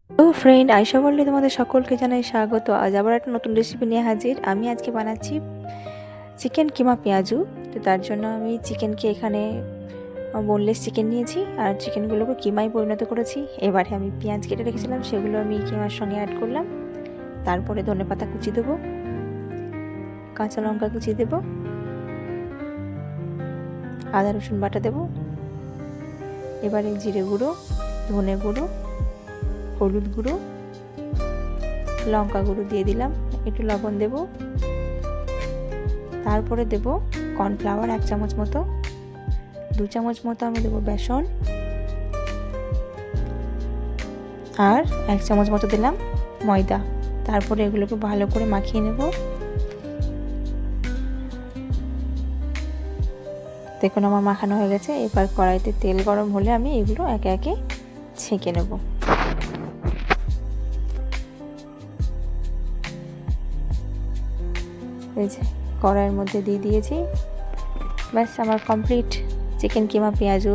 তো ফ্রেন্ড, আয়শা বললে তোমাদের সকলকে জানাই স্বাগত। আজ আবার একটা নতুন রেসিপি নিয়ে হাজির। আমি আজকে বানাচ্ছি চিকেন কিমা পেঁয়াজু। তো তার জন্য আমি চিকেনকে এখানে বোনলেস চিকেন নিয়েছি আর চিকেনগুলোকে কিমায় পরিণত করেছি। এবারে আমি পেঁয়াজ কেটে রেখেছিলাম, সেগুলো আমি কিমার সঙ্গে অ্যাড করলাম। তারপরে ধনেপাতা কুচি দেবো, কাঁচা লঙ্কা কুচি দেবো, আদা রসুন বাটা দেবো। এবারে জিরে গুঁড়ো, ধনে গুঁড়ো, হলুদ গুঁড়ো, লঙ্কা গুঁড়ো দিয়ে দিলাম, একটু লবণ দেব। তারপরে দেব কর্নফ্লাওয়ার 1 চামচ মতো, 2 চামচ মতো আমি দেবো বেসন, আর 1 চামচ মতো দিলাম ময়দা। তারপরে এগুলোকে ভালো করে মাখিয়ে নেব। দেখুন আমার মাখানো হয়ে গেছে। এবার কড়াইতে তেল গরম হলে আমি এগুলো একে একে ছেঁকে নেব। এই যে কড়াইয়ের মধ্যে দিয়ে দিয়েছি। ব্যাস আমার কমপ্লিট চিকেন কিমা পেঁয়াজু।